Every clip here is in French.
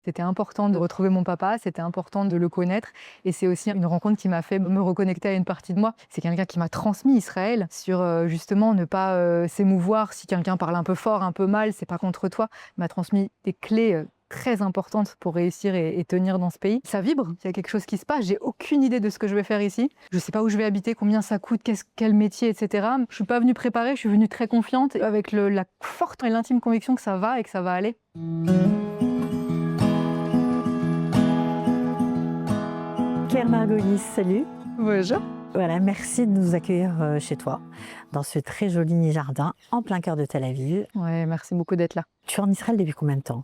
C'était important de retrouver mon papa, c'était important de le connaître et c'est aussi une rencontre qui m'a fait me reconnecter à une partie de moi. C'est quelqu'un qui m'a transmis Israël sur justement ne pas s'émouvoir si quelqu'un parle un peu fort, un peu mal, c'est pas contre toi. Il m'a transmis des clés très importantes pour réussir et tenir dans ce pays. Ça vibre, il y a quelque chose qui se passe, j'ai aucune idée de ce que je vais faire ici. Je sais pas où je vais habiter, combien ça coûte, quel métier, etc. Je suis pas venue préparée, je suis venue très confiante avec la forte et l'intime conviction que ça va et que ça va aller. Claire Margolis, salut. Bonjour. Voilà, merci de nous accueillir chez toi, dans ce très joli jardin, en plein cœur de Tel Aviv. Ouais, merci beaucoup d'être là. Tu es en Israël depuis combien de temps?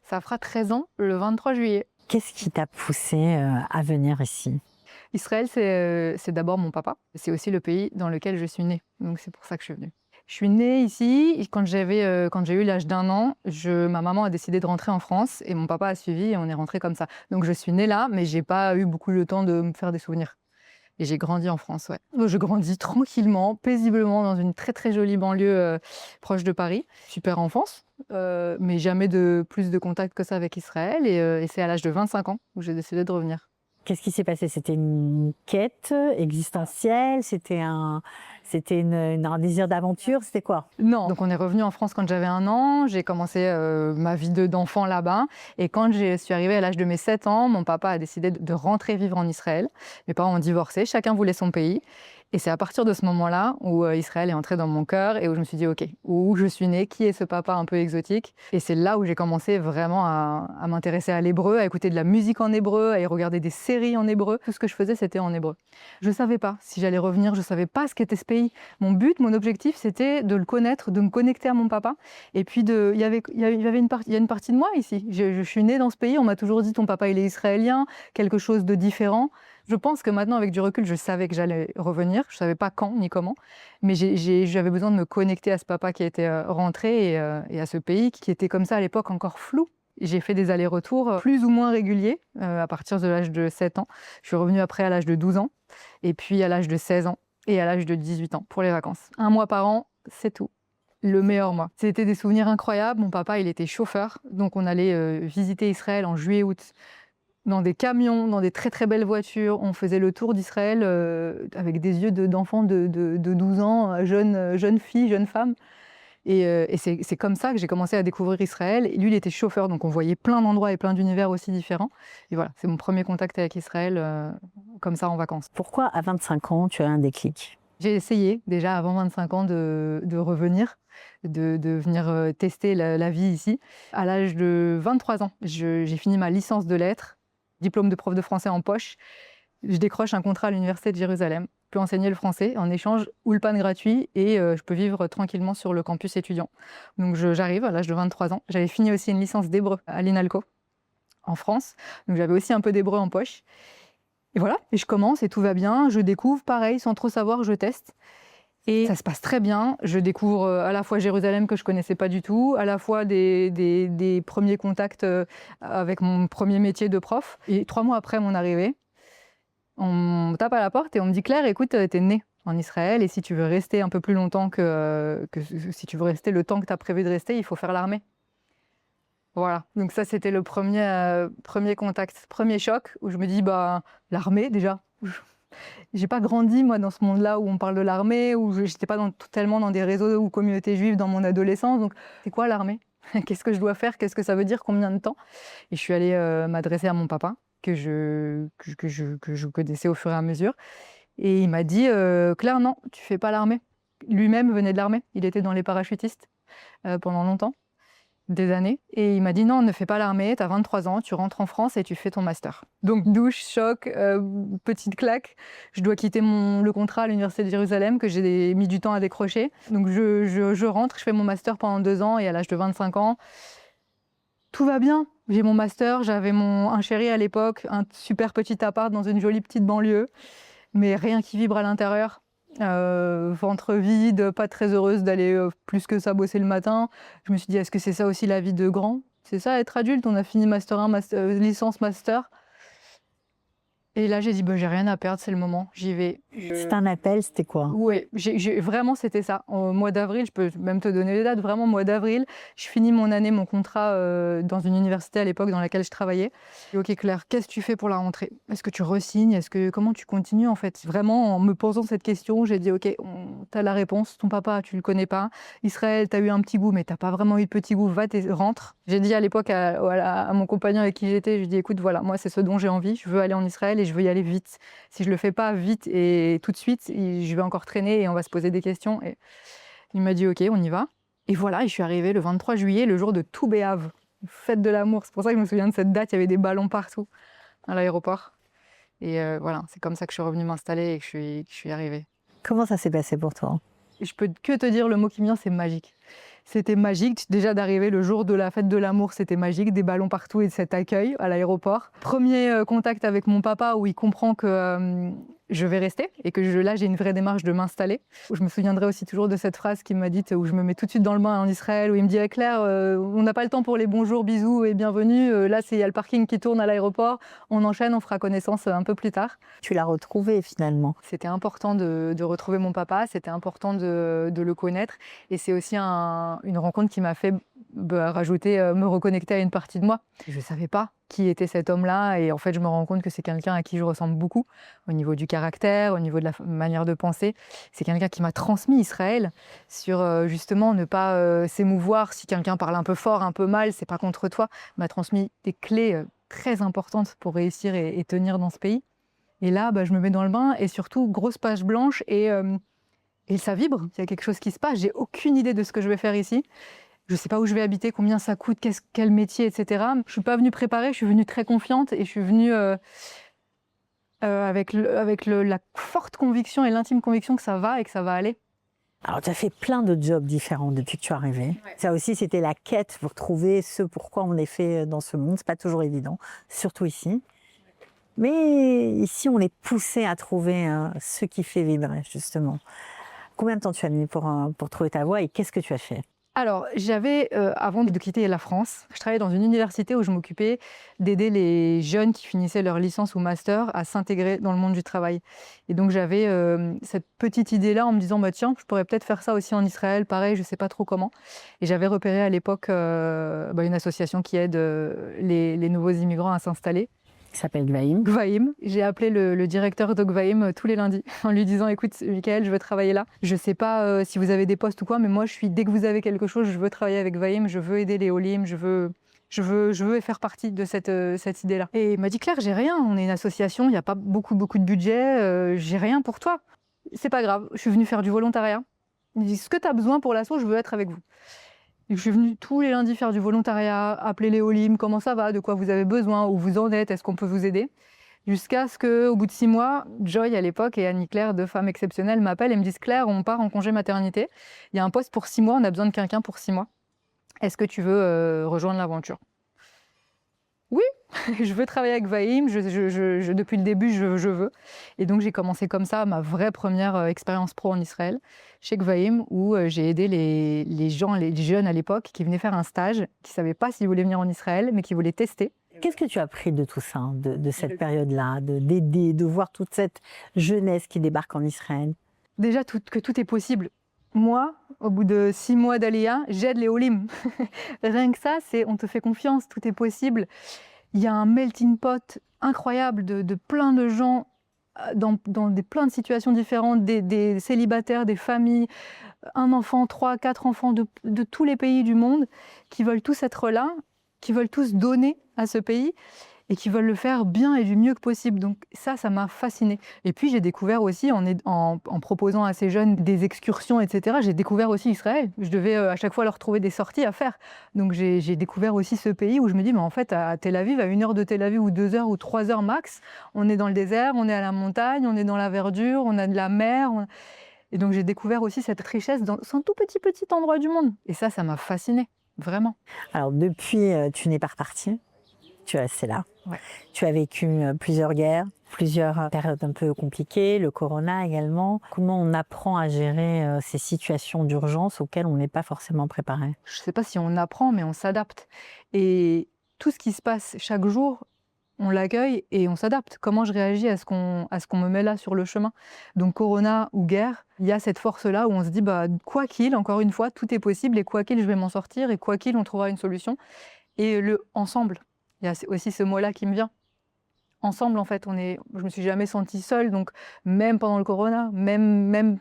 Ça fera 13 ans le 23 juillet. Qu'est-ce qui t'a poussé à venir ici? Israël, c'est d'abord mon papa. C'est aussi le pays dans lequel je suis née. Donc c'est pour ça que je suis venue. Je suis née ici et quand j'ai eu l'âge d'1 an, ma maman a décidé de rentrer en France et mon papa a suivi et on est rentré comme ça. Donc je suis née là, mais j'ai pas eu beaucoup le temps de me faire des souvenirs. Et j'ai grandi en France, ouais. Je grandis tranquillement, paisiblement dans une très très jolie banlieue proche de Paris. Super enfance, mais jamais plus de contact que ça avec Israël. Et c'est à l'âge de 25 ans où j'ai décidé de revenir. Qu'est-ce qui s'est passé? C'était une quête existentielle? C'était un désir d'aventure? C'était quoi? Non. Donc on est revenu en France quand j'avais 1 an. J'ai commencé ma vie d'enfant là-bas. Et quand je suis arrivée à l'âge de mes 7 ans, mon papa a décidé de rentrer vivre en Israël. Mes parents ont divorcé, chacun voulait son pays. Et c'est à partir de ce moment-là où Israël est entré dans mon cœur et où je me suis dit, OK, où je suis née, qui est ce papa un peu exotique? Et c'est là où j'ai commencé vraiment à m'intéresser à l'hébreu, à écouter de la musique en hébreu, à y regarder des séries en hébreu. Tout ce que je faisais, c'était en hébreu. Je ne savais pas si j'allais revenir, je ne savais pas ce qu'était ce pays. Mon but, mon objectif, c'était de le connaître, de me connecter à mon papa. Et puis, il y a une partie de moi ici. Je suis née dans ce pays, on m'a toujours dit, ton papa, il est israélien, quelque chose de différent. Je pense que maintenant, avec du recul, je savais que j'allais revenir. Je ne savais pas quand ni comment. Mais j'avais besoin de me connecter à ce papa qui était rentré et à ce pays qui était comme ça à l'époque encore flou. J'ai fait des allers-retours plus ou moins réguliers à partir de l'âge de 7 ans. Je suis revenue après à l'âge de 12 ans et puis à l'âge de 16 ans et à l'âge de 18 ans pour les vacances. 1 mois par an, c'est tout. Le meilleur mois. C'était des souvenirs incroyables. Mon papa, il était chauffeur. Donc on allait visiter Israël en juillet-août. Dans des camions, dans des très très belles voitures. On faisait le tour d'Israël avec des yeux d'enfants de 12 ans, jeune fille, jeune femme. Et c'est comme ça que j'ai commencé à découvrir Israël. Et lui, il était chauffeur, donc on voyait plein d'endroits et plein d'univers aussi différents. Et voilà, c'est mon premier contact avec Israël, comme ça en vacances. Pourquoi à 25 ans tu as un déclic? J'ai essayé déjà avant 25 ans de revenir, de venir tester la vie ici. À l'âge de 23 ans, j'ai fini ma licence de lettres, diplôme de prof de français en poche. Je décroche un contrat à l'université de Jérusalem. Je peux enseigner le français en échange Ulpan gratuit et je peux vivre tranquillement sur le campus étudiant. Donc j'arrive à l'âge de 23 ans. J'avais fini aussi une licence d'hébreu à l'INALCO en France. Donc j'avais aussi un peu d'hébreu en poche. Et voilà, et je commence et tout va bien. Je découvre, pareil, sans trop savoir, je teste. Et ça se passe très bien. Je découvre à la fois Jérusalem que je connaissais pas du tout, à la fois des premiers contacts avec mon premier métier de prof. Et 3 mois après mon arrivée, on me tape à la porte et on me dit, Claire, écoute, t'es née en Israël et si tu veux rester un peu plus longtemps si tu veux rester le temps que tu as prévu de rester, il faut faire l'armée. Voilà, donc ça c'était le premier contact, premier choc où je me dis, bah, l'armée déjà. J'ai pas grandi moi dans ce monde-là où on parle de l'armée, où j'étais pas tellement dans des réseaux ou communautés juives dans mon adolescence. Donc c'est quoi l'armée? Qu'est-ce que je dois faire? Qu'est-ce que ça veut dire? Combien de temps? Et je suis allée m'adresser à mon papa que je connaissais au fur et à mesure. Et il m'a dit, Claire, non, tu fais pas l'armée. Lui-même venait de l'armée. Il était dans les parachutistes pendant longtemps. Des années. Et il m'a dit non, ne fais pas l'armée, tu as 23 ans, tu rentres en France et tu fais ton master. Donc douche, choc, petite claque. Je dois quitter le contrat à l'Université de Jérusalem que j'ai mis du temps à décrocher. Donc je rentre, je fais mon master pendant 2 ans et à l'âge de 25 ans, tout va bien. J'ai mon master, j'avais un chéri à l'époque, un super petit appart dans une jolie petite banlieue, mais rien qui vibre à l'intérieur. Ventre vide, pas très heureuse d'aller plus que ça bosser le matin. Je me suis dit, est-ce que c'est ça aussi la vie de grand? C'est ça être adulte? On a fini master 1, licence master. Et là, j'ai dit, bah, j'ai rien à perdre, c'est le moment, j'y vais. C'était un appel, c'était quoi? Ouais, vraiment, c'était ça. Au mois d'avril, je peux même te donner les dates, vraiment, mois d'avril, je finis mon année, mon contrat dans une université à l'époque dans laquelle je travaillais. Et ok, Claire, qu'est-ce que tu fais pour la rentrée? Est-ce que tu re-signes? Comment tu continues en fait? Vraiment, en me posant cette question, j'ai dit, ok, t'as la réponse, ton papa, tu le connais pas. Israël, t'as eu un petit goût, mais t'as pas vraiment eu de petit goût, rentre. J'ai dit à l'époque à mon compagnon avec qui j'étais, je lui ai dit, écoute, voilà, moi, c'est ce dont j'ai envie, je veux aller en Israël et je veux y aller vite. Si je le fais pas vite et tout de suite, je vais encore traîner et on va se poser des questions. Et il m'a dit ok, on y va. Et voilà, et je suis arrivée le 23 juillet, le jour de Tou B'Av, fête de l'amour. C'est pour ça que je me souviens de cette date, il y avait des ballons partout à l'aéroport. Et voilà, c'est comme ça que je suis revenue m'installer et que je suis arrivée. Comment ça s'est passé pour toi? Et je peux que te dire, le mot qui me vient, c'est magique. C'était magique. Déjà d'arriver le jour de la fête de l'amour, c'était magique. Des ballons partout et cet accueil à l'aéroport. Premier contact avec mon papa où il comprend que je vais rester et que là, j'ai une vraie démarche de m'installer. Je me souviendrai aussi toujours de cette phrase qu'il m'a dite où je me mets tout de suite dans le bain en Israël, où il me dit hey, Claire, on n'a pas le temps pour les bonjours, bisous et bienvenue. Là, il y a le parking qui tourne à l'aéroport. On enchaîne, on fera connaissance un peu plus tard. Tu l'as retrouvé finalement. C'était important de retrouver mon papa, c'était important de le connaître. Et c'est aussi une rencontre qui m'a fait me reconnecter à une partie de moi. Je ne savais pas qui était cet homme-là. Et en fait, je me rends compte que c'est quelqu'un à qui je ressemble beaucoup, au niveau du caractère, au niveau de la manière de penser. C'est quelqu'un qui m'a transmis Israël sur justement ne pas s'émouvoir. Si quelqu'un parle un peu fort, un peu mal, c'est pas contre toi. Il m'a transmis des clés très importantes pour réussir et tenir dans ce pays. Et là, je me mets dans le bain et surtout, grosse page blanche et ça vibre. Il y a quelque chose qui se passe. J'ai aucune idée de ce que je vais faire ici. Je ne sais pas où je vais habiter, combien ça coûte, quel métier, etc. Je ne suis pas venue préparée, je suis venue très confiante et je suis venue avec la forte conviction et l'intime conviction que ça va et que ça va aller. Alors, tu as fait plein de jobs différents depuis que tu es arrivée. Ouais. Ça aussi, c'était la quête pour trouver ce pourquoi on est fait dans ce monde. Ce n'est pas toujours évident, surtout ici. Mais ici, on est poussé à trouver ce qui fait vibrer, justement. Combien de temps tu as mis pour trouver ta voie et qu'est-ce que tu as fait? Alors, avant de quitter la France, je travaillais dans une université où je m'occupais d'aider les jeunes qui finissaient leur licence ou master à s'intégrer dans le monde du travail. Et donc, j'avais cette petite idée-là en me disant, tiens, je pourrais peut-être faire ça aussi en Israël, pareil, je ne sais pas trop comment. Et j'avais repéré à l'époque une association qui aide les nouveaux immigrants à s'installer. Qui s'appelle Gvaïm. Gvaïm. J'ai appelé le directeur de Gvaïm tous les lundis en lui disant écoute, Michael, je veux travailler là. Je ne sais pas si vous avez des postes ou quoi, mais moi, dès que vous avez quelque chose, je veux travailler avec Gvaïm, je veux aider les Olim, je veux faire partie de cette idée-là. Et il m'a dit Claire, j'ai rien, on est une association, il n'y a pas beaucoup de budget, j'ai rien pour toi. C'est pas grave, je suis venue faire du volontariat. Il me dit ce que tu as besoin pour l'asso, je veux être avec vous. Je suis venue tous les lundis faire du volontariat, appeler les Olim, comment ça va, de quoi vous avez besoin, où vous en êtes, est-ce qu'on peut vous aider? Jusqu'à ce qu'au bout de 6 mois, Joy à l'époque et Annie-Claire, deux femmes exceptionnelles, m'appellent et me disent Claire, on part en congé maternité, il y a un poste pour 6 mois, on a besoin de quelqu'un pour 6 mois. Est-ce que tu veux rejoindre l'aventure? Oui, je veux travailler avec Gvaïm, depuis le début, je veux. Et donc, j'ai commencé comme ça ma vraie première expérience pro en Israël, chez Gvaïm, où j'ai aidé les jeunes à l'époque qui venaient faire un stage, qui ne savaient pas s'ils voulaient venir en Israël, mais qui voulaient tester. Qu'est-ce que tu as appris de tout ça, de cette période-là, d'aider, de voir toute cette jeunesse qui débarque en Israël? Déjà, que tout est possible. Moi, au bout de 6 mois d'Aléa, j'aide les Olim. Rien que ça, on te fait confiance, tout est possible. Il y a un melting pot incroyable de plein de gens dans plein de situations différentes, des célibataires, des familles, un enfant, 3, 4 enfants de tous les pays du monde qui veulent tous être là, qui veulent tous donner à ce pays et qui veulent le faire bien et du mieux que possible. Donc ça m'a fascinée. Et puis j'ai découvert aussi, en proposant à ces jeunes des excursions, etc., j'ai découvert aussi Israël. Je devais à chaque fois leur trouver des sorties à faire. Donc j'ai découvert aussi ce pays où je me dis, mais en fait, à Tel Aviv, à 1 heure de Tel Aviv ou 2 heures ou 3 heures max, on est dans le désert, on est à la montagne, on est dans la verdure, on a de la mer. Et donc j'ai découvert aussi cette richesse dans un tout petit endroit du monde. Et ça m'a fascinée, vraiment. Alors depuis, tu n'es pas repartie. Tu es resté là. Ouais. Tu as vécu plusieurs guerres, plusieurs périodes un peu compliquées, le corona également. Comment on apprend à gérer ces situations d'urgence auxquelles on n'est pas forcément préparé? Je ne sais pas si on apprend, mais on s'adapte. Et tout ce qui se passe chaque jour, on l'accueille et on s'adapte. Comment je réagis à ce qu'on me met là sur le chemin? Donc corona ou guerre, il y a cette force-là où on se dit, bah, quoi qu'il, encore une fois, tout est possible et quoi qu'il, je vais m'en sortir et quoi qu'il, on trouvera une solution. Et le ensemble, il y a aussi ce mot-là qui me vient. Ensemble, en fait, je me suis jamais sentie seule, donc même pendant le corona, même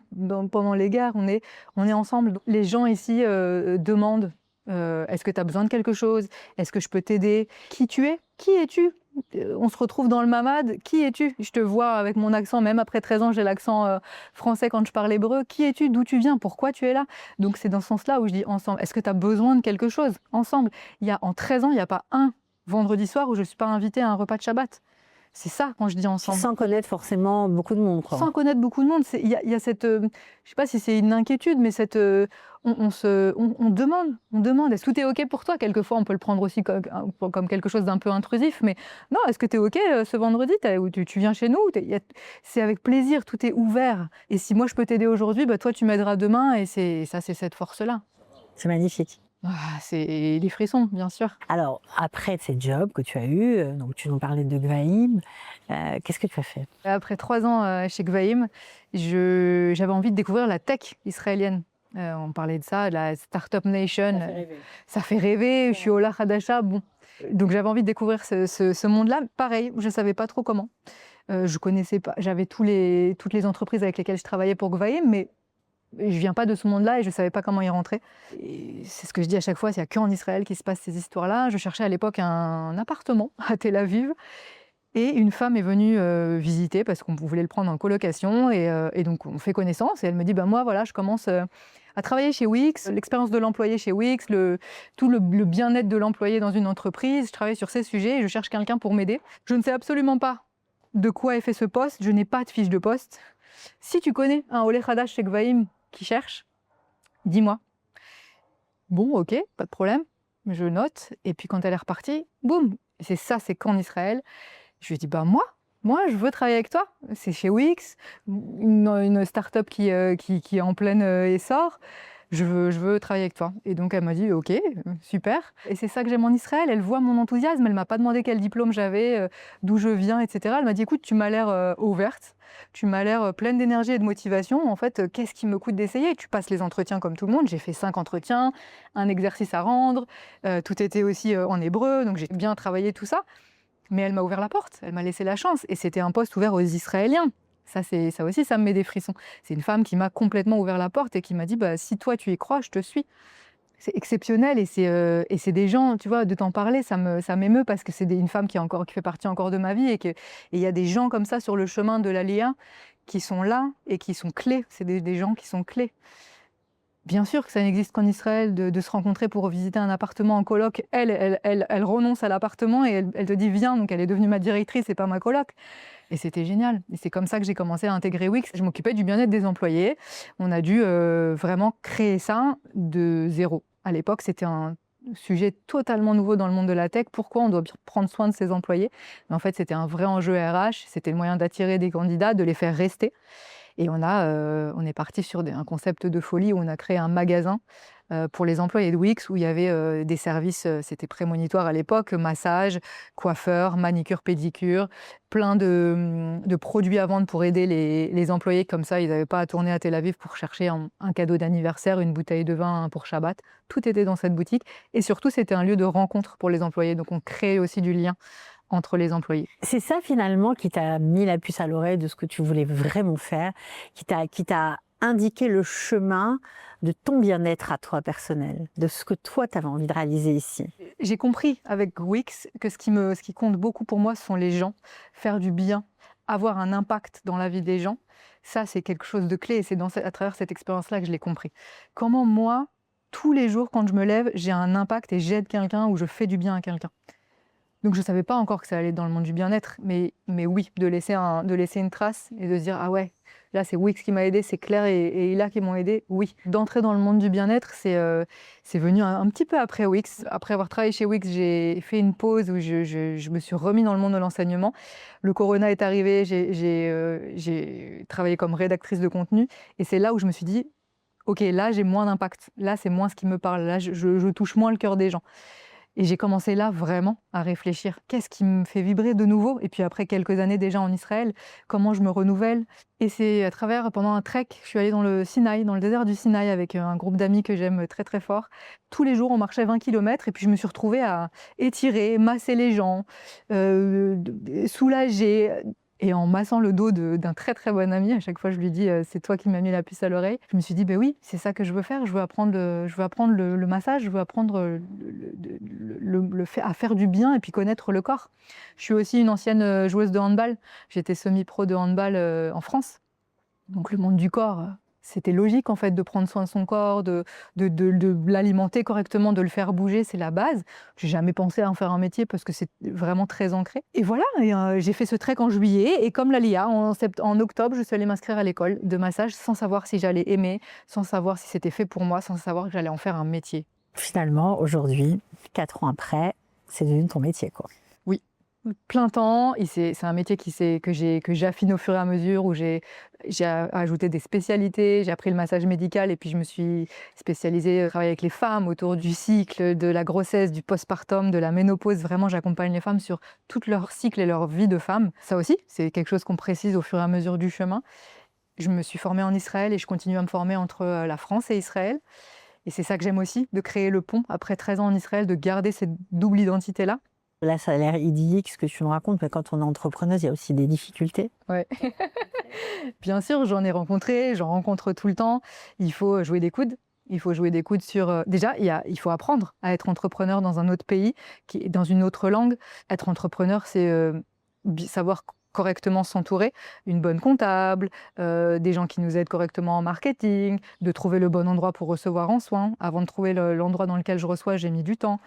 pendant les guerres, on est ensemble. Donc, les gens ici demandent est-ce que tu as besoin de quelque chose? Est-ce que je peux t'aider? Qui tu es? Qui es-tu? On se retrouve dans le Mamad. Qui es-tu? Je te vois avec mon accent, même après 13 ans, j'ai l'accent français quand je parle hébreu. Qui es-tu? D'où tu viens? Pourquoi tu es là? Donc c'est dans ce sens-là où je dis ensemble. Est-ce que tu as besoin de quelque chose? Ensemble. En 13 ans, il n'y a pas un vendredi soir où je ne suis pas invitée à un repas de Shabbat. C'est ça quand je dis ensemble. Sans connaître forcément beaucoup de monde, quoi. Sans connaître beaucoup de monde. Il y a cette, je ne sais pas si c'est une inquiétude, mais on demande, est-ce que tout est OK pour toi? Quelquefois, on peut le prendre aussi comme quelque chose d'un peu intrusif, mais non, est-ce que tu es OK ce vendredi? Tu viens chez nous? C'est avec plaisir, tout est ouvert. Et si moi, je peux t'aider aujourd'hui, bah, toi, tu m'aideras demain, et c'est cette force-là. C'est magnifique. C'est les frissons, bien sûr. Alors, après ces jobs que tu as eus, donc tu nous parlais de Gvaïm, qu'est-ce que tu as fait? Après 3 ans chez Gvaïm, j'avais envie de découvrir la tech israélienne. On parlait de ça, la Startup Nation. Ça fait rêver, je suis Ola Hadasha, bon. Donc j'avais envie de découvrir ce monde-là. Pareil, je ne savais pas trop comment. Je connaissais pas, j'avais toutes les entreprises avec lesquelles je travaillais pour Gvaïm, mais je ne viens pas de ce monde-là et je ne savais pas comment y rentrer. Et c'est ce que je dis à chaque fois, il n'y a qu'en Israël qu'il se passe ces histoires-là. Je cherchais à l'époque un appartement à Tel Aviv et une femme est venue visiter parce qu'on voulait le prendre en colocation et donc on fait connaissance et elle me dit, moi voilà, je commence à travailler chez Wix, l'expérience de l'employé chez Wix, tout le bien-être de l'employé dans une entreprise, je travaille sur ces sujets et je cherche quelqu'un pour m'aider. Je ne sais absolument pas de quoi est fait ce poste, je n'ai pas de fiche de poste. Si tu connais un Olé Hadash chez Gvaïm qui cherche, dis-moi. Bon, ok, pas de problème, je note. Et puis quand elle est repartie, boum, c'est qu'en Israël. Je lui ai dit, moi, je veux travailler avec toi. C'est chez Wix, une start-up qui est en plein essor. Je veux travailler avec toi. Et donc elle m'a dit, ok, super. Et c'est ça que j'aime en Israël. Elle voit mon enthousiasme. Elle m'a pas demandé quel diplôme j'avais, d'où je viens, etc. Elle m'a dit, écoute, tu m'as l'air ouverte. Tu m'as l'air pleine d'énergie et de motivation. En fait, qu'est-ce qui me coûte d'essayer? Tu passes les entretiens comme tout le monde. J'ai fait 5 entretiens, un exercice à rendre. Tout était aussi en hébreu, donc j'ai bien travaillé tout ça. Mais elle m'a ouvert la porte, elle m'a laissé la chance. Et c'était un poste ouvert aux Israéliens. Ça aussi, ça me met des frissons. C'est une femme qui m'a complètement ouvert la porte et qui m'a dit, si toi tu y crois, je te suis. C'est exceptionnel et c'est des gens, tu vois, de t'en parler, ça m'émeut parce que c'est une femme qui fait partie encore de ma vie et il y a des gens comme ça sur le chemin de l'Aliyah qui sont là et qui sont clés. C'est des gens qui sont clés. Bien sûr que ça n'existe qu'en Israël de se rencontrer pour visiter un appartement en coloc. Elle renonce à l'appartement et elle te dit viens, donc elle est devenue ma directrice et pas ma coloc. Et c'était génial. Et c'est comme ça que j'ai commencé à intégrer Wix. Je m'occupais du bien-être des employés. On a dû vraiment créer ça de zéro. À l'époque, c'était un sujet totalement nouveau dans le monde de la tech. Pourquoi on doit prendre soin de ses employés? Mais en fait, c'était un vrai enjeu RH. C'était le moyen d'attirer des candidats, de les faire rester. Et on est parti sur un concept de folie où on a créé un magasin pour les employés de Wix où il y avait des services, c'était prémonitoire à l'époque, massage, coiffeur, manicure, pédicure, plein de produits à vendre pour aider les employés. Comme ça, ils n'avaient pas à tourner à Tel Aviv pour chercher un cadeau d'anniversaire, une bouteille de vin pour Shabbat. Tout était dans cette boutique. Et surtout, c'était un lieu de rencontre pour les employés. Donc, on créait aussi du lien entre les employés. C'est ça finalement qui t'a mis la puce à l'oreille de ce que tu voulais vraiment faire, qui t'a indiqué le chemin de ton bien-être à toi personnel, de ce que toi tu avais envie de réaliser ici. J'ai compris avec Wix que ce qui compte beaucoup pour moi, ce sont les gens, faire du bien, avoir un impact dans la vie des gens. Ça, c'est quelque chose de clé et c'est à travers cette expérience-là que je l'ai compris. Comment moi, tous les jours, quand je me lève, j'ai un impact et j'aide quelqu'un ou je fais du bien à quelqu'un. Donc je ne savais pas encore que ça allait être dans le monde du bien-être, mais oui, de laisser une trace et de se dire « Ah ouais, là c'est Wix qui m'a aidé, c'est Claire et Hila qui m'ont aidé », oui. D'entrer dans le monde du bien-être, c'est venu un petit peu après Wix. Après avoir travaillé chez Wix, j'ai fait une pause où je me suis remis dans le monde de l'enseignement. Le corona est arrivé, j'ai travaillé comme rédactrice de contenu et c'est là où je me suis dit « Ok, là j'ai moins d'impact, là c'est moins ce qui me parle, là je touche moins le cœur des gens ». Et j'ai commencé là vraiment à réfléchir. Qu'est-ce qui me fait vibrer de nouveau? Et puis après quelques années déjà en Israël, comment je me renouvelle? Et c'est à travers, pendant un trek, je suis allée dans le Sinaï, dans le désert du Sinaï avec un groupe d'amis que j'aime très très fort. Tous les jours, on marchait 20 kilomètres et puis je me suis retrouvée à étirer, masser les gens, soulager. Et en massant le dos d'un très très bon ami, à chaque fois je lui dis c'est toi qui m'as mis la puce à l'oreille. Je me suis dit ben oui, c'est ça que je veux faire. Je veux apprendre le massage, je veux apprendre à faire du bien et puis connaître le corps. Je suis aussi une ancienne joueuse de handball. J'étais semi-pro de handball en France. Donc le monde du corps, c'était logique en fait de prendre soin de son corps, de l'alimenter correctement, de le faire bouger, c'est la base. J'ai jamais pensé à en faire un métier parce que c'est vraiment très ancré. Et voilà, j'ai fait ce trek en juillet et comme l'Alia, en octobre, je suis allée m'inscrire à l'école de massage sans savoir si j'allais aimer, sans savoir si c'était fait pour moi, sans savoir que j'allais en faire un métier. Finalement, aujourd'hui, 4 ans après, c'est devenu ton métier, quoi. Plein temps, c'est un métier que j'affine au fur et à mesure, où j'ai ajouté des spécialités, j'ai appris le massage médical et puis je me suis spécialisée, travailler avec les femmes autour du cycle, de la grossesse, du postpartum, de la ménopause. Vraiment, j'accompagne les femmes sur tout leur cycle et leur vie de femme. Ça aussi, c'est quelque chose qu'on précise au fur et à mesure du chemin. Je me suis formée en Israël et je continue à me former entre la France et Israël. Et c'est ça que j'aime aussi, de créer le pont après 13 ans en Israël, de garder cette double identité-là. Là, ça a l'air idyllique ce que tu me racontes, mais quand on est entrepreneuse, il y a aussi des difficultés. Ouais. Bien sûr, j'en ai rencontré, j'en rencontre tout le temps. Il faut jouer des coudes. Il faut jouer des coudes sur... Déjà, il faut apprendre à être entrepreneur dans un autre pays, dans une autre langue. Être entrepreneur, c'est savoir correctement s'entourer, une bonne comptable, des gens qui nous aident correctement en marketing, de trouver le bon endroit pour recevoir en soins. Avant de trouver l'endroit dans lequel je reçois, j'ai mis du temps.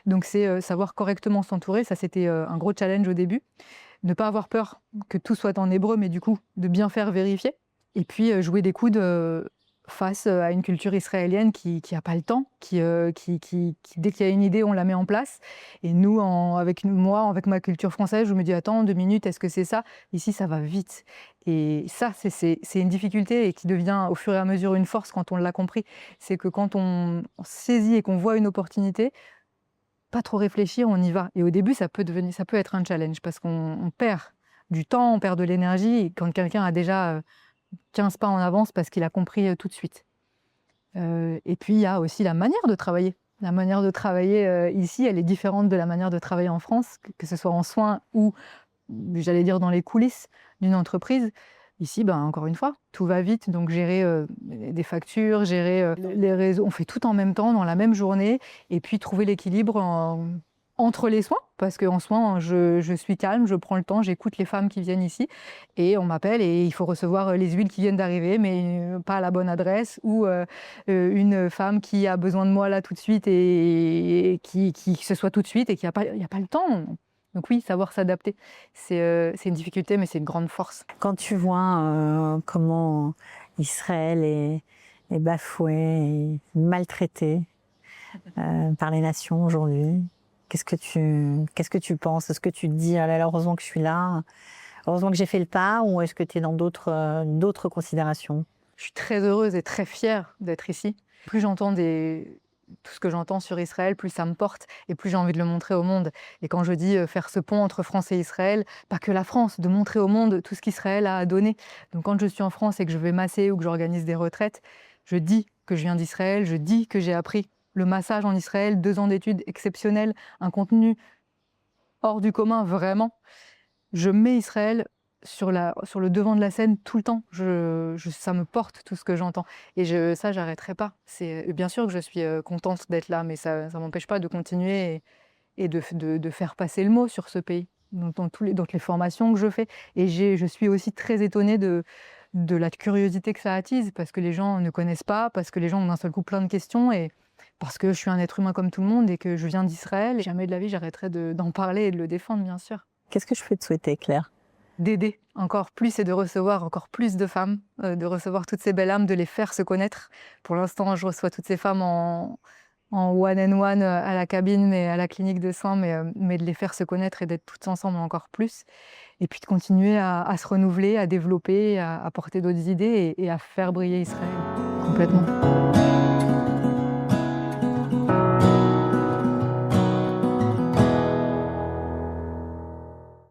Donc c'est savoir correctement s'entourer. Ça, c'était un gros challenge au début. Ne pas avoir peur que tout soit en hébreu, mais du coup, de bien faire vérifier. Et puis jouer des coudes face à une culture israélienne qui n'a pas le temps, qui, dès qu'il y a une idée, on la met en place. Et nous, avec ma culture française, je me dis, attends, 2 minutes, est-ce que c'est ça? Ici, ça va vite. Et ça, c'est une difficulté et qui devient au fur et à mesure une force quand on l'a compris. C'est que quand on saisit et qu'on voit une opportunité, pas trop réfléchir, on y va. Et au début, ça peut être un challenge parce qu'on perd du temps, on perd de l'énergie. Et quand quelqu'un a déjà 15 pas en avance parce qu'il a compris tout de suite. Et puis, il y a aussi la manière de travailler. La manière de travailler ici, elle est différente de la manière de travailler en France, que ce soit en soins ou, j'allais dire, dans les coulisses d'une entreprise. Ici, encore une fois, tout va vite, donc gérer des factures, gérer les réseaux, on fait tout en même temps, dans la même journée, et puis trouver l'équilibre entre les soins, parce qu'en soins, je suis calme, je prends le temps, j'écoute les femmes qui viennent ici, et on m'appelle et il faut recevoir les huiles qui viennent d'arriver, mais pas à la bonne adresse, ou une femme qui a besoin de moi là tout de suite et qui se soit tout de suite et qui il n'y a pas le temps. Donc oui, savoir s'adapter, c'est une difficulté, mais c'est une grande force. Quand tu vois comment Israël est bafoué, et maltraité par les nations aujourd'hui, qu'est-ce que tu penses? Est-ce que tu te dis, ah là là, heureusement que je suis là, heureusement que j'ai fait le pas, ou est-ce que tu es dans d'autres considérations? Je suis très heureuse et très fière d'être ici. Plus j'entends tout ce que j'entends sur Israël, plus ça me porte et plus j'ai envie de le montrer au monde. Et quand je dis faire ce pont entre France et Israël, pas que la France, de montrer au monde tout ce qu'Israël a à donner. Donc quand je suis en France et que je vais masser ou que j'organise des retraites, je dis que je viens d'Israël, je dis que j'ai appris le massage en Israël, 2 ans d'études exceptionnelles, un contenu hors du commun, vraiment. Je mets Israël sur le devant de la scène tout le temps. Ça me porte tout ce que j'entends. Et ça, j'arrêterai pas. Bien sûr que je suis contente d'être là, mais ça ne m'empêche pas de continuer et de faire passer le mot sur ce pays, dans toutes les formations que je fais. Et je suis aussi très étonnée de la curiosité que ça attise, parce que les gens ne connaissent pas, parce que les gens ont d'un seul coup plein de questions, et parce que je suis un être humain comme tout le monde et que je viens d'Israël. Et jamais de la vie, j'arrêterai d'en parler et de le défendre, bien sûr. Qu'est-ce que je peux te souhaiter, Claire? D'aider encore plus et de recevoir encore plus de femmes, de recevoir toutes ces belles âmes, de les faire se connaître. Pour l'instant, je reçois toutes ces femmes en one-on-one à la cabine, mais à la clinique de soins, mais de les faire se connaître et d'être toutes ensemble encore plus. Et puis de continuer à se renouveler, à développer, à porter d'autres idées et à faire briller Israël complètement.